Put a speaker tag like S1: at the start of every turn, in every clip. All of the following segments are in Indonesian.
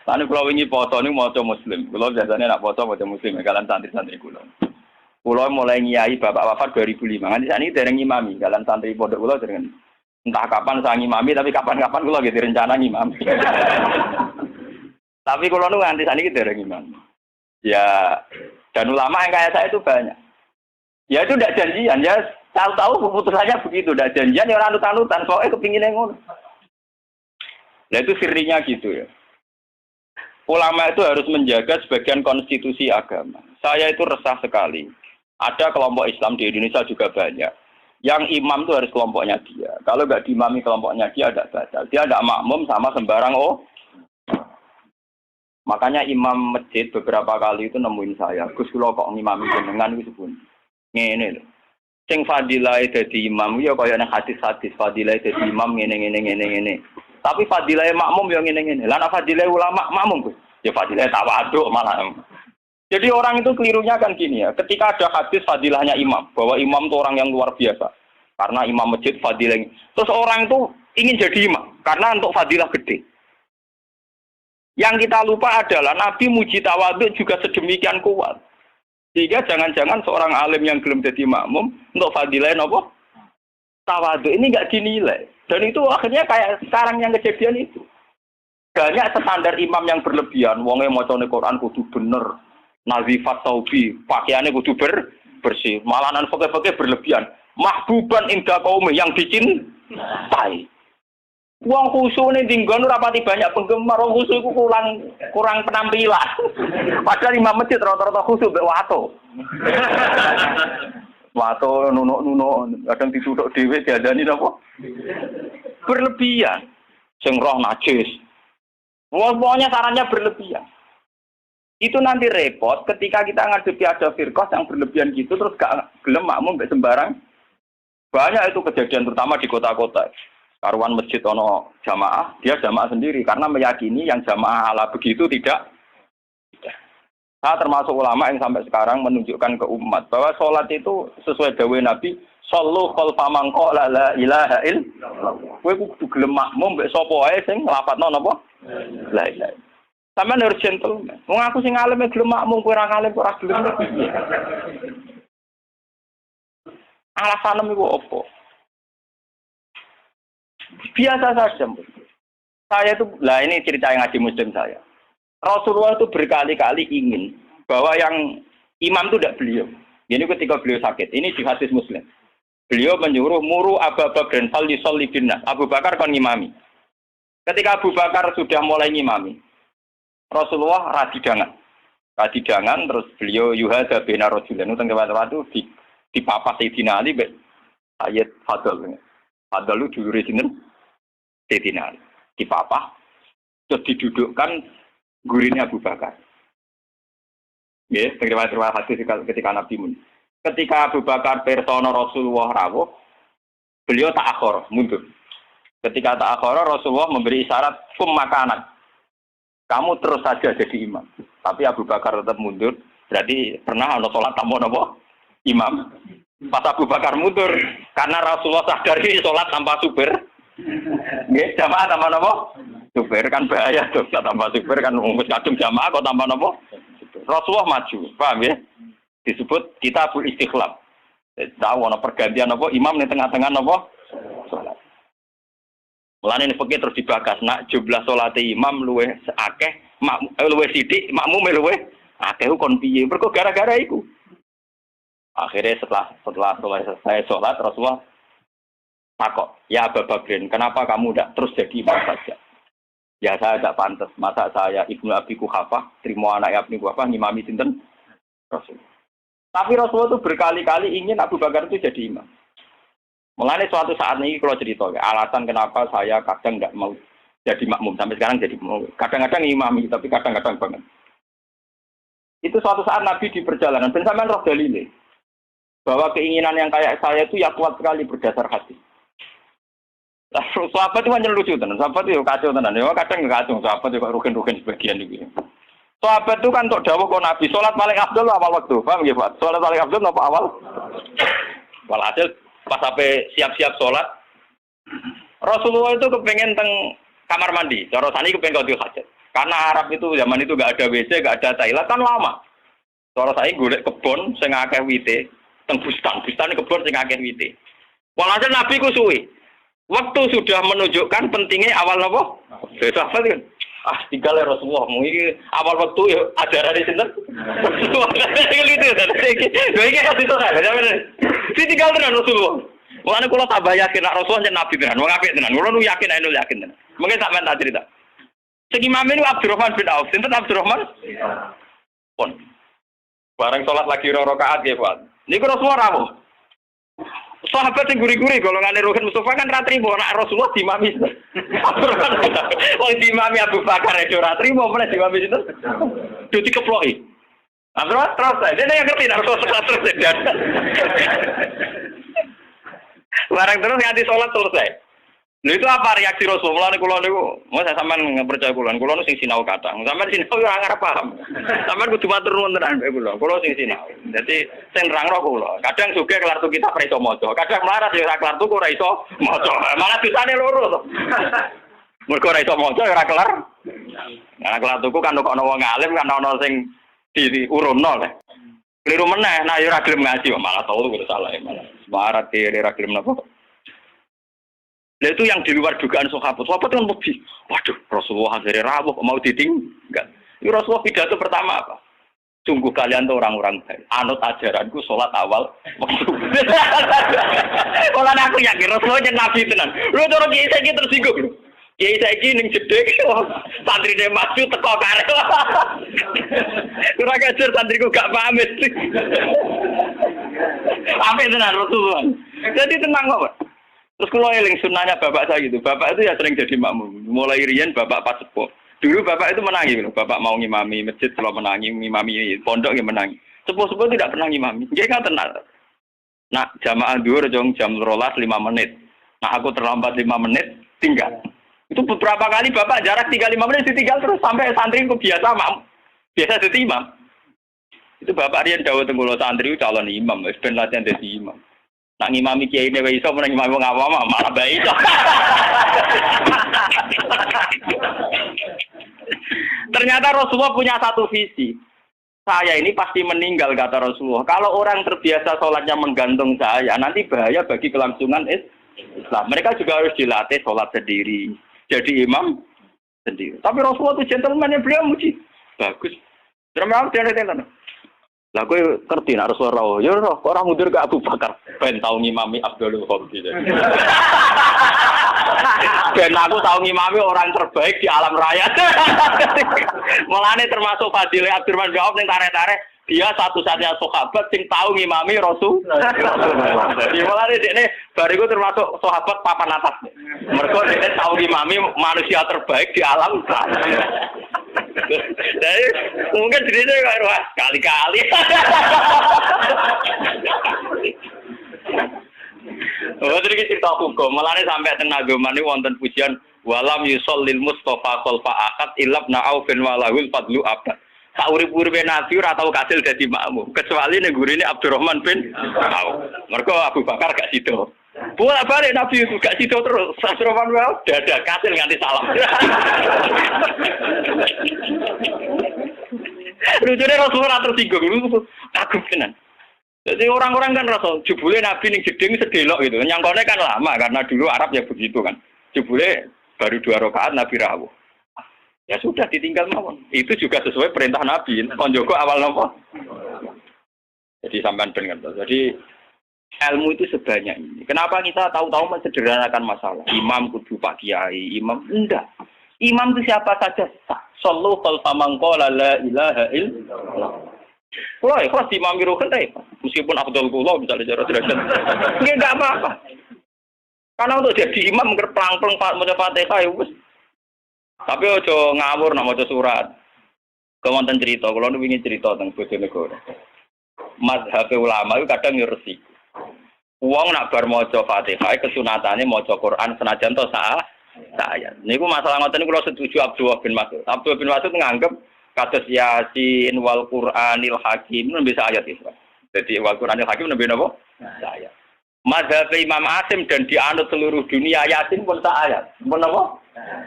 S1: Tane kula wingi poso niku maca muslim. Kula biasane nak poso maca muslim kalian santri-santri kula. Kula mulai ngiyai bapak wafat 2005. Nganti sakniki dereng ngimami kalian santri pondok kula dereng. Entah kapan saya ngimami tapi kapan-kapan kula nggih rencana ngimami. Tapi kula nu nganti sakniki dereng ngimami. Ya dan ulama yang kayak saya itu banyak. Ya itu tidak janjian ya. Tahu-tahu keputusannya begitu, tidak janjian ya orang anut-anutan soalnya kepinginnya ngono. Nah itu sirinya gitu ya. Ulama itu harus menjaga sebagian konstitusi agama. Saya itu resah sekali. Ada kelompok Islam di Indonesia juga banyak. Yang imam itu harus kelompoknya dia. Kalau nggak diimami kelompoknya dia ada batal. Dia ada makmum sama sembarang Makanya imam masjid beberapa kali itu nemuin saya. Gus kula kok ngimami jenengan itu pun. Ngene lho. Sing fadilah dadi imam ya kaya nang hadis-hadis fadilah dadi imam ngene. Tapi fadilah makmum ya ngene. Lah nek fadilah ulama makmum Gus. Ya fadilah tawaduk malah. Jadi orang itu kelirunya kan gini ya. Ketika ada hadis fadilahnya imam, bahwa imam itu orang yang luar biasa. Karena imam masjid fadilah. Terus orang itu ingin jadi imam karena untuk fadilah gede. Yang kita lupa adalah Nabi muji tawaduk juga sedemikian kuat. Sehingga jangan-jangan seorang alim yang belum jadi makmum untuk fadilah apa? Tawaduk ini enggak dinilai. Dan itu akhirnya kayak sekarang yang kejadian itu. Banyak standar imam yang berlebihan. Wonge macane Quran kudu bener. Nazifat taubi, pakaiannya kudu bersih. Malahan fakir-fakir berlebihan. Mahbuban indah kaum yang dicintai. Wong khusyuk ning dinggon ora pati banyak penggemar, wong khusyuk iku kurang penampilan. Padahal imam masjid rata-rata khusyuk mbek wato. Wato nunuk-nunuk, kadang dituthuk dhewe diandani napa? Berlebihan. Sing roh najis. Pokoknya sarannya berlebihan. Itu nanti repot ketika kita ngadepi ada firqah yang berlebihan gitu terus gak gelem makmum mbek sembarang. Banyak itu kejadian terutama di kota-kota. Karuan masjid ono jamaah, dia jamaah sendiri karena meyakini yang jamaah ala begitu tidak. Saya termasuk ulama yang sampai sekarang menunjukkan ke umat bahwa sholat itu sesuai dawuh Nabi, shollu khalfa man qala la ilaha illallah. Kowe kudu gelem makmum mbek sapa wae sing nglafadzno napa? La ilaha. Sampeyan harus gentleman. Wong aku sing alim gelem makmum kowe ora alim ora gelem. Alasan iku opo? Biasa saja. Saya itu, ini cerita yang ngaji muslim saya. Rasulullah itu berkali-kali ingin bahwa yang imam itu tidak beliau. Ini ketika beliau sakit. Ini di hadis muslim. Beliau menyuruh muru Abu Bakar fal yusolli binnas. Abu Bakar kon ngimami. Ketika Abu Bakar sudah mulai ngimami, Rasulullah radidangan terus beliau yuhada bina rajulan teng waktu di papa Sayyidina Ali Sayyid Fadl. Padahal itu dulu sinten Sayyidina Ali di papa terus didudukkan gurunya Abu Bakar. Ya, terima hadis ketika Nabi mun. Ketika Abu Bakar persona Rasulullah rawuh, beliau ta'akhir mundur. Ketika ta'akhir Rasulullah memberi isyarat makanan. Kamu terus saja jadi imam. Tapi Abu Bakar tetap mundur. Berarti pernah ana salat tanpa napa? Imam. Pas Abu Bakar mundur karena Rasulullah sadari sholat tanpa supir. Nggih, jamaah tanpa napa? Supir kan bahaya tuh, tanpa supir kan wis kadung jamaah kok tanpa napa? Rasulullah maju, paham ya? Disebut kitabul istikhlaf. Tahu ana pergantian apa imam ning tengah-tengah napa? Salat. Mulane nek fikih terus dibagas nak jumlah salate imam luwih akeh, luwih sithik, makmum luwih akeh kon piye? Mergo gara-gara iku. Akhirnya setelah selesai sholat Rasulullah takut, ya Abu Bakrin, kenapa kamu tidak terus jadi imam saja? Ya saya tidak pantas, masa saya Ibnu Abi Quhafah, terima anak Ibnu Quhafah ngimami sinten Rasul. Tapi Rasulullah itu berkali-kali ingin Abu Bakar itu jadi imam. Mulanya suatu saat ini kalau cerita, alasan kenapa saya kadang tidak mau jadi makmum sampai sekarang jadi makmum. Kadang-kadang imami, tapi kadang-kadang banget. Itu suatu saat Nabi di perjalanan, dan sampean roh dalile. Bahwa keinginan yang kayak saya itu ya kuat sekali berdasar hati. Sahabat itu hanya lucu tenan, sahabat itu kacau tenan. Ya kadang nggak kacau, sahabat itu rugen-rugen sebagian itu. Sahabat itu kan untuk dawuh kok Nabi, sholat paling afdal awal waktu, paham ya Pak? Sholat paling afdal apa awal? Walhasil pas sampai siap-siap sholat, Rasulullah itu kepengen teng kamar mandi, cara sani kepengen qadhi hajat. Karena Arab itu zaman itu nggak ada WC, nggak ada toilet kan lama. Kalau saya golek kebon sing akeh wite, teng bustan kebon sing akeh wite. Walhasil Nabi ku suwi. Waktu sudah menunjukkan pentingnya awal apa? Sahabat kan. Tinggal ya Rasulullah. Mungkin awal waktu ya ajaran di sini. Gitu kan. Iki hati itu kan. Si tinggal tenan Rasulullah. Mulane kula tambah yakin nek Rasulullah yen nabi tenan. Wong apik tenan. Kula nu yakin anu yakin tenan. Mungkin sampean tak cerita. Sing imam ini Abdurrahman bin Auf. Sinten Abdurrahman? Pun. Bareng salat lagi rakaat nggih, Pak. Niku Rasulullah rawuh. Sahabat yang guri-guri golongan Ruhin Mustafa kan ratri mau nak Rasulullah dimami. Oh dimami Abu Bakar itu ratri mau mulai dimami itu. Duti keploki. Terus dia yang ngerti Rasulullah terus dan. Barang terus nganti sholat selesai. Lalu itu apa reaksi Rasulullah? Kulo niku, mau saya sampean percaya kulo nu sing sinau kadang. Sampean sinau ora ngarep paham. Sampean kudu matur nuwun tenan mbek kulo. Kulo sing sinau. Dadi sing nerangno kulo. Kadang sugih kelar tu kita ora iso maca. Kadang melarat ya ora kelar tu ora iso maca. Malah dosane loro to. Mergo ora iso maca ora kelar. Nah kelar tuku kan kok ana wong alim kan ana sing diurumno le. Keliru meneh, nah ya ora gelem ngaji malah tau kudu salah malah. Marat ora gelem napa. Nah itu yang di luar dugaan sahabat. Sahabat kan lebih, waduh Rasulullah akhirnya rawuh mau ditinggal. Ini Rasulullah pidato pertama apa? Sungguh kalian tuh orang-orang baik. Anut ajaranku sholat awal. Kalau aku yakin Rasulullah yang nabi tenan. Lu cara kiai saya tersinggung. Kiai saya ning jedek, santri dia maju teko karep. Kurang ajar santriku gak pamit. Apa tenan Rasulullah? Jadi tenang kok. Terus kalau eling sunnahnya bapak saya gitu, bapak itu ya sering jadi makmum. Mulai rian bapak pas sepuh. Dulu bapak itu menangi, bapak mau ngimami masjid, kalau menangi ngimami pondok yang menangi. Sepuh-sepuh tidak pernah ngimami. Dia kan tenang. Nah jamaah duhur jam 12 5 menit. Nah aku terlambat 5 menit tinggal. Itu beberapa kali bapak jarak 3-5 menit ditinggal terus sampai santri ku biasa jadi imam. Itu bapak rian Jawa Tenggulo santri calon imam, ben latihan jadi imam. Nak ngimami kiai ini iso menang ngimami wong awam malah bae iso. Ternyata Rasulullah punya satu visi. Saya ini pasti meninggal kata Rasulullah. Kalau orang terbiasa sholatnya menggantung saya, nanti bahaya bagi kelangsungan Islam. Mereka juga harus dilatih sholat sendiri, jadi imam sendiri. Tapi Rasulullah itu gentleman yang beliau muji. Bagus. Terima kasih. Lah kowe ngerti nek Rasulullah ya ora orang mundur ke Abu Bakar ben tau ngimami Abdul Khalid. Ben aku tau ngimami orang terbaik di alam raya. Mulane termasuk fadile Abdurrahman bin Auf ning tarik-tarik dia satu-satunya sahabat sing tau ngimami Rasul. Jadi mulane dekne bariku termasuk sahabat papan atas. Mergo dekne tau ngimami manusia terbaik di alam raya. Jadi mungkin dirinya kayak kali-kali. Oh, jadi cerita hukum. Malah sampai tenaga mani wonten pujian walam yusallil Mustafa khalfa akad ilabna Aufin walahul fadlu abad. Sak urip-uripe Nabi ora tau kasil dadi makmum, kecuali ning gurine Abdurrahman bin Auf. Mergo Abu Bakar gak sida. Bolak-balik Nabi itu gak sida terus. Abdurrahman bin Auf dadak kasil nganti salam. Lucunya Rasulullah tersinggung, kagum tenan. Jadi orang-orang kan rasa jebule Nabi ning jeding sedelok gitu. Nyangkone kan lama karena dulu Arab ya begitu kan. Jebule baru 2 rakaat Nabi rawuh. Ya sudah ditinggal mawon. Itu juga sesuai perintah Nabi. Konjogo awal nopo. Jadi sampean ben ngerti. Jadi ilmu itu sebanyak ini. Kenapa kita tahu-tahu mensederhanakan masalah? Imam kudu Pak Kiai, imam enggak. Imam itu siapa saja sah. Sallu khalfa man qala la ilaha illallah. Kalau ikhlas imam Rukun meskipun Abdul Qullah misalnya cara derajat. Enggak apa-apa. Karena untuk jadi imam ngerplang-plang maca Fatihah ya wis. Tapi ojo ngawur nak maca surat. Kemonten cerita, kalau nu ingin cerita tentang Bojonegoro. Mazhab ulama itu kadang yo resik. Wong nak bar maca Fatihah kesunatane maca Quran senajan to saya. Niku masalah ngoten niku kula setuju Abdullah bin Mas'ud. Abdullah bin Mas'ud nganggep kados Yasin wal Qur'anil Hakim nembe ayat itu. Jadi wal Qur'anil Hakim nembe napa? Ayat. Mazhab Imam Asim dan dianut seluruh dunia Yasin pun ayat. Pun napa?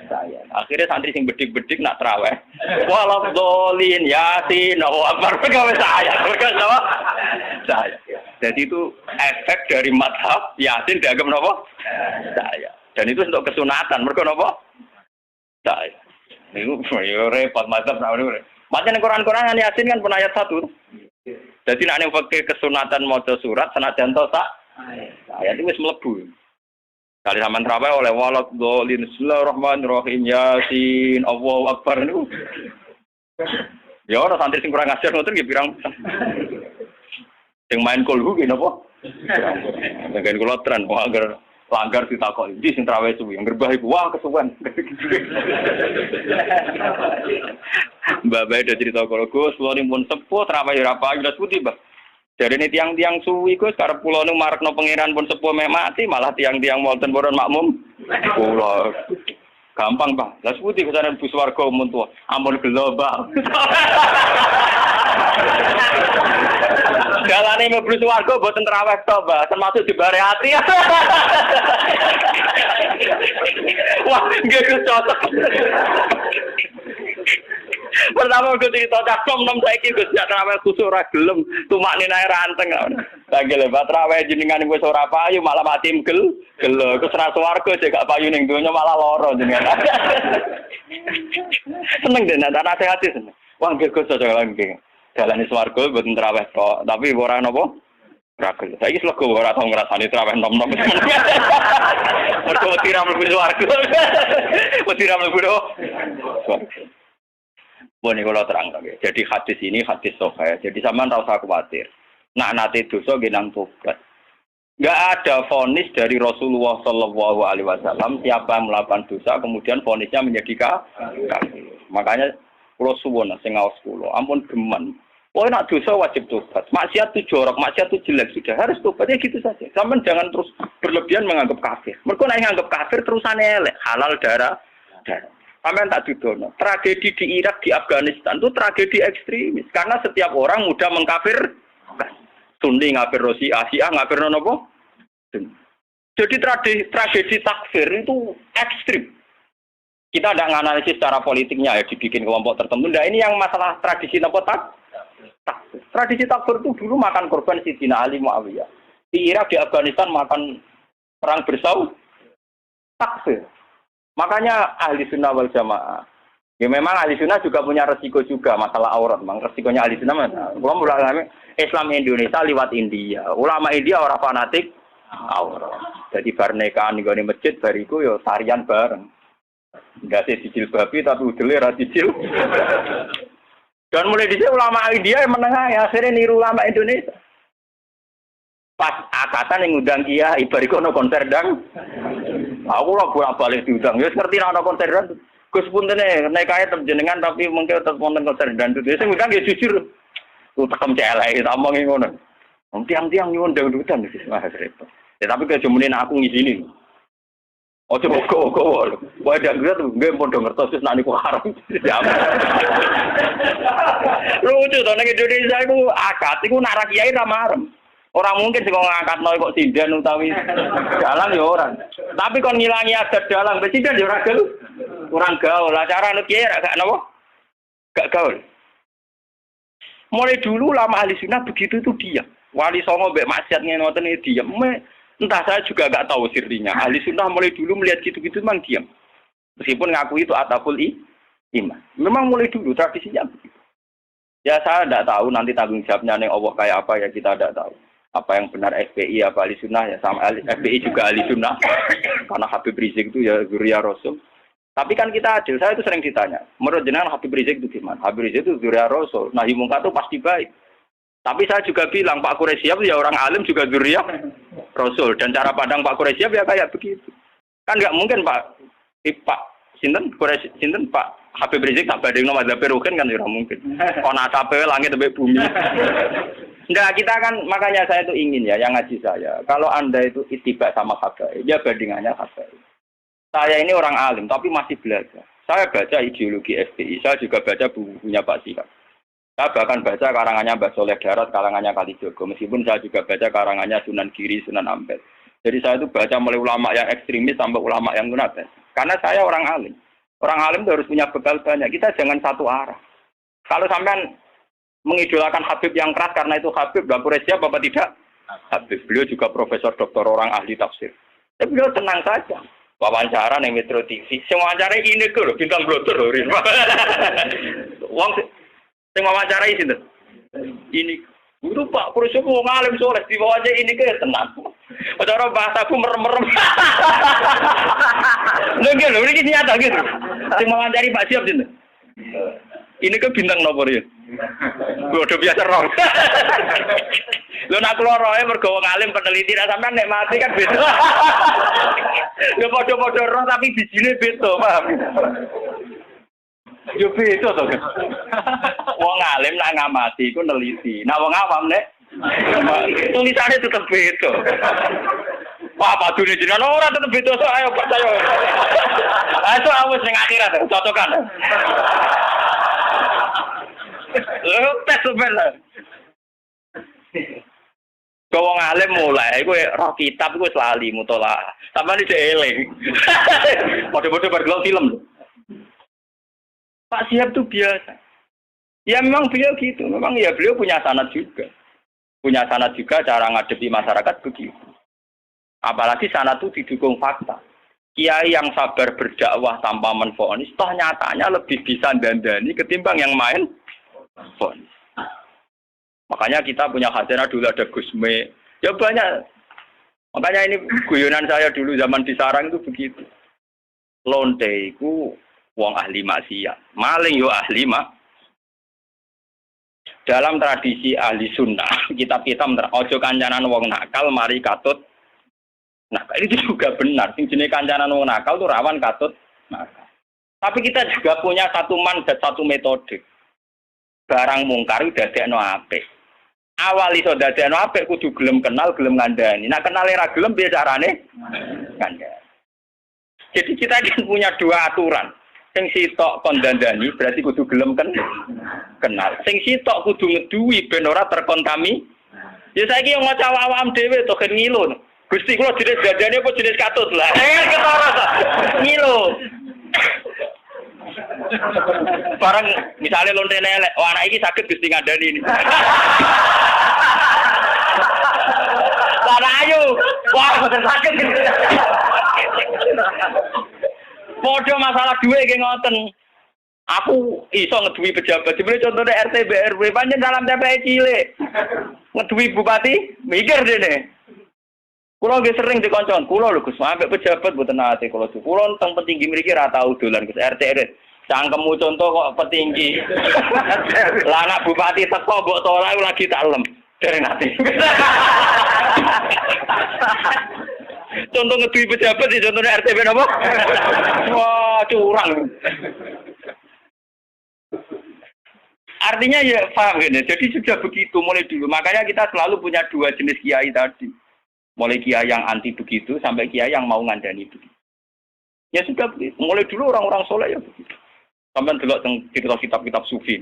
S1: saya. Akhirnya santri sing bedik-bedik nak traweh. Walau dolin yasin, akbar pegawai saya. Kenapa? Saya. Jadi itu efek dari mazhab yasin dianggap napa? Saya. Dan itu untuk kesunatan. Mereka napa? Saya. Itu repot mazhab namanya. Macam Quran-Quran yasin kan pun ayat 1. Jadi nek ning fikih kesunatan maca surat senajan to sak ayat itu wis mlebu. Kali sampean traweh oleh walad dolin bismillahirrahmanirrahim yasin Allahu akbar niku. Ya ora santri sing kurang ajar ngoten nggih pirang. Sing main kulhu ki napa? Ngen kula tren agar langgar ditakoki iki sing traweh suwi ngerbah iku wah kesuwen. Mbak Bae udah cerita kalau Gus, pulau ini pun sepuh, traweh ora payu, udah putih bah. Jadi ini tiang-tiang suwi Gus, karena pulau ini marakno pangeran pun sepuh mati, malah tiang-tiang Walton boron makmum. Pulau gampang bah, lah putih kesana bus warga umum tua, ampun global. Jalan ini bus warga buatan traweh toh bah, termasuk di bare hati. Wah, gak cocok. Pertama gue cerita cakap nom saiki Gus ya traweh khusuk ora gelem tumak ninae ranteng. Lagi lebat traweh jenengan wis ora payu malah mati gel. Wis ora swarga jek gak payu ning donya malah lara jenengan. Seneng den ana nasihati seneng. Wah nggih Gus cocok lagi. Dalane swarga mboten traweh tok, tapi ora napa? Ora gelem. Saiki slego ora tau ngrasani traweh nom-nom. Mergo wedi ra mlebu swarga. Wedi ra mlebu swarga. Ini kalau terang lagi. Jadi hadis ini hadis sahih. Jadi sama tak usah khawatir. Nak nate dosa genang tobat. Enggak ada vonis dari Rasulullah Shallallahu Alaihi Wasallam siapa yang melakukan dosa kemudian vonisnya menjadi kafir. Makanya kalau suwon sing ngaos kula, ampun geman. Oh nak dosa wajib tobat. Maksiat itu jorok, maksiat itu jelek sudah harus tobat ya gitu saja. Sampeyan jangan terus berlebihan menganggap kafir. Mergo nek nganggap kafir terusane elek, halal darah. Sampai tak didono. Tragedi di Irak, di Afghanistan itu tragedi ekstremis. Karena setiap orang mudah mengkafir. Sunni ngafir Rusia, Syiah ngafir nopo. Jadi tragedi takfir itu ekstrim. Kita tidak menganalisis secara politiknya ya dibikin kelompok tertentu. Nah ini yang masalah tradisi nopo takfir. Tradisi takfir itu dulu makan korban Sidina Ali Muawiyah. Di Irak, di Afghanistan makan perang bersaud. Takfir. Makanya ahli sunnah wal jamaah. Ya memang ahli sunnah juga punya resiko juga masalah aurat. Memang resikonya ahli sunnah. Ulama Islam Indonesia lewat India. Ulama India orang fanatik aurat. Jadi bar nikahan di masjid bariku yo tarian bareng. Enggak sih dijilbabi tapi udele ra dijil. Dan mulai dhisik ulama India yang menengah akhirnya niru ulama Indonesia. Pas akatan yang ngundang kiai bariku ono konser dang. Aku lah bolak-balik diundang. Ya ngerti ana konser dan Gus puntene nek kae jenengan tapi mengke tetep wonten konser dan itu sing ngundang ya jujur. Ku tekem celek omongi ngono. Tiang-tiang nyuwun dangdutan wis repot. Ya tapi kejemunin aku ngizini. Ojo kok. Wae dak ngerti nggih padha ngertos wis nek niku haram. Lucu to nek Indonesia iku akad iku nak ra kiai ra marem. Orang mungkin sih kalau ngangkat kok sinden utawi dalang ya orang. Tapi kon ngilangi adat dalang, sinden ya ora gaul. Kurang gaul. Lah cara anu kiai ra gak napa? Gak gaul. Mulai dulu lama ahli sunnah begitu itu diam. Wali songo mbek maksiat ngoten iki diam. Entah saya juga gak tahu sirrinya. Ahli sunnah mulai dulu melihat gitu-gitu memang diam. Meskipun ngaku itu ataful iman. Memang mulai dulu tradisinya begitu. Ya saya tidak tahu nanti tanggung jawabnya ning Allah kayak apa ya kita tidak tahu. Apa yang benar FPI apa ahli sunnah ya sama FPI juga ahli sunnah karena Habib Rizik itu ya zuriya Rasul. Tapi kan kita adil, saya itu sering ditanya menurut jenengan Habib Rizik itu gimana? Habib Rizik itu zuriya Rasul, nahi mungkar itu pasti baik. Tapi saya juga bilang Pak Quraisyab ya orang alim juga zuriya Rasul dan cara pandang Pak Quraisyab ya kayak begitu. Kan nggak mungkin Pak Sinten Quraisy Sinten Pak Habib Rizik tak bandingno mazhab Ruhin kan tidak mungkin. Ono asape langit sampai bumi. Enggak, kita kan makanya saya itu ingin ya yang ngaji saya. Kalau Anda itu ittiba sama habaib, ya bandingannya habaib. Saya ini orang alim tapi masih belajar. Saya baca ideologi FPI, saya juga baca bukunya Pak Sihab. Saya bahkan baca karangannya Mbah Soleh Darat, karangannya Kalijogo. Meskipun saya juga baca karangannya Sunan Giri, Sunan Ampel. Jadi saya itu baca mulai ulama yang ekstremis sampai ulama yang munafik. Karena saya orang alim. Orang alim itu harus punya bekal banyak. Kita jangan satu arah. Kalau sampean mengidolakan Habib yang keras karena itu Habib, Bapak siap apa tidak? Habib. Beliau juga profesor doktor orang ahli tafsir. Tapi beliau tenang saja. Wawancara ning Metro TV. Sing wawancara ini kok bintang blotor lho. Wong sing wawancarai sinten? Ini guru Pak Profesor wong alim soleh diwawancari ini ke tenang. Cara bahasaku merem-merem. Lho nggih lho iki nyata gitu. Sing wawancari Pak Siap sinten? Ini ke bintang nomor ya. Udah biasa roh. Lho nak keluar roe mergo wong alim peneliti ra sampean nek mati kan beda. Ya padha-padha roh tapi bijine beda, paham? Yo beda to. Wong alim nak ngamati iku neliti. Nah wong awam nek tulisane tetep beda. Wah, padune jenengan ora tetep beda so ayo percaya. Ayo awes ning akhirat cocokan. Lho tes sebenarnya. Wong alim mulai kowe roh kitab iku wis lali mutolaah. Sampeyan iki eling. Padha-padha bergelok film. Pak Siap tuh biasa. Ya memang beliau gitu. Memang ya beliau punya sanad juga. Punya sanad juga cara ngadepi masyarakat begitu. Apalagi sanad itu didukung fakta. Kiai yang sabar berdakwah tanpa menfonis, toh nyatanya lebih bisa dandani ketimbang yang main fonis. Makanya kita punya khazanah dulu ada Gusme. Ya banyak. Makanya ini guyonan saya dulu zaman di Sarang itu begitu. Lonte itu wong ahli maksiat, maling yo ahli mak. Dalam tradisi ahli sunnah, kitab-kitab ojo kancanan wong nakal, mari katut. Nah, ini juga benar. Sing jenenge kancanan wong nakal tuh rawan katut nakal. Tapi kita juga punya satu mandat, satu metode. Barang mungkar dadekno apik. Awal iso dadekno apik kudu gelem kenal, gelem ngandani. Nah, kenal ra gelem piye carane? Ngandani. Jadi kita kan punya dua aturan. Sing sitok kon dandani berarti kudu gelem kenal. Sing sitok kudu ngeduwi ben ora terkontami. Ya saiki yo maca awam dhewe to gen ngilu. Gusti kula jenis dandani apa jenis katut lah. Ketara to. Ngilu. Barang misalnya lonte elek, oh anak iki sakit Gusti ngandani ini. Lah ayo. Wah, boten sakit. Podo masalah duwe iki ngoten. Aku iso ngeduwi pejabat. Dibeli contohnya RT BRW pancen dalam TPI cilik. Ngeduwi bupati mikir dene. Kulo nggih sering dikoncon, kulo lho Gus, ambek pejabat mboten nate kulo. Kulo teng petinggi mriki ra tau dolan Gus RT RT. Cangkemmu contoh kok petinggi. Lah anak bupati teko mbok tolak lagi tak lem. Dari nate. Contoh ngeduwi pejabat di contohnya RT napa? Wah, curang. Artinya ya paham gini. Jadi sudah begitu mulai dulu. Makanya kita selalu punya dua jenis kiai tadi. Mulai kiai yang anti begitu sampai kiai yang mau ngandani begitu. Ya sudah begitu. Mulai dulu orang-orang soleh ya begitu. Sampai delok teng kitab-kitab sufi.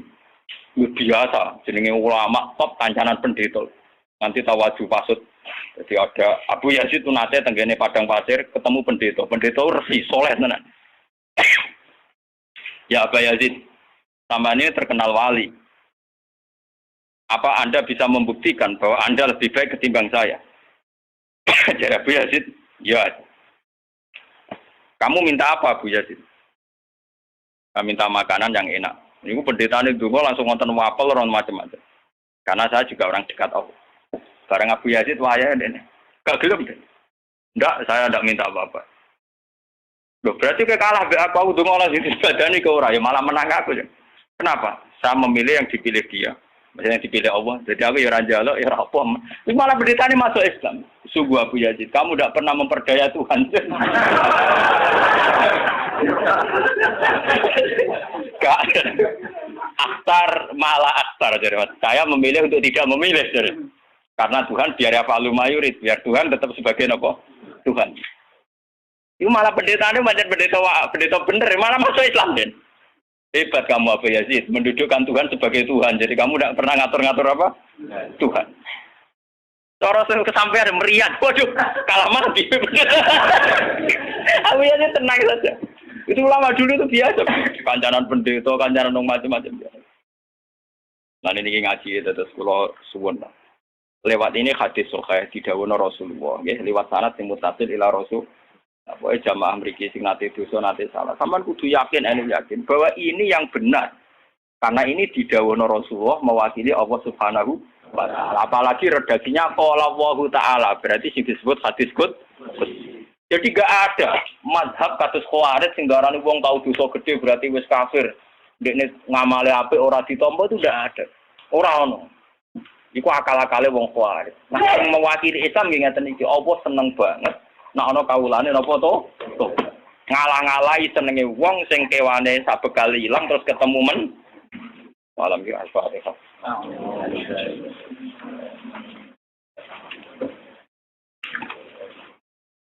S1: Biasa jenenge ulama top kancanan pendeta. Nanti tawaju pasut. Jadi ada Abu Yazid itu nate tenggene padang pasir ketemu pendeta. Pendeta resi soleh tenan. Ya Abu Yazid, sama ini terkenal wali. Apa Anda bisa membuktikan bahwa Anda lebih baik ketimbang saya? Jadi Abu Yazid, ya. Kamu minta apa Abu Yazid? Saya minta makanan yang enak. Ini pendeta ini dulu langsung ngonten wapel orang macam-macam. Karena saya juga orang dekat Allah. Barang Abu Yazid wahaya ini. Gak gelem deh. Enggak, saya enggak minta apa-apa. Loh, berarti kayak kalah aku udah ngolah sini badani ke orang, ya malah menang aku ya. Kenapa? Saya memilih yang dipilih dia. Maksudnya yang dipilih Allah. Jadi aku ya ranjalo, ya apa. Ini malah pendeta ini masuk Islam. Sungguh Abu Yazid, kamu tidak pernah memperdaya Tuhan. Gak ada. Akhtar malah akhtar. Saya memilih untuk tidak memilih. Karena Tuhan biar apa lumayurit, biar Tuhan tetap sebagai apa? Tuhan. Itu malah pendeta ini macam pendeta bener, malah masuk Islam kan. Hebat kamu Abu Yazid, mendudukkan Tuhan sebagai Tuhan. Jadi kamu tidak pernah ngatur-ngatur apa? Tuhan. Cara sing kesampean meriat. Waduh, kalah mati. Aku ya tenang saja. Itu ulama dulu itu biasa. Kancanan pendeta, kancanan macam-macam. Nah ini ngaji terus kula suwun. Lewat ini hadis sahih didhawuhna Rasulullah, nggih, lewat sanad sing mutasil ila Rasul. Pokoke jamaah mriki sing nate dosa nate salah. Sampeyan kudu yakin bahwa ini yang benar. Karena ini didhawuhna Rasulullah mewakili Allah Subhanahu wa taala. Apalagi redaksinya qala Allahu taala, berarti sing disebut hadis qudsi. Jadi gak ada mazhab kados Khawarij sing darani wong tau dosa gede berarti wis kafir. Dekne ngamale apik ora ditampa itu ndak ada. Ora ono. Iku akal-akale wong Khawarij. Nah, sing mewakili Islam nggih ngeten iki, Allah seneng banget. Nah ana kawulane napa to? Ngalang-alai senenge wong sing kewane sabekal ilang terus ketemu men. Malam iki Al-Fatihah.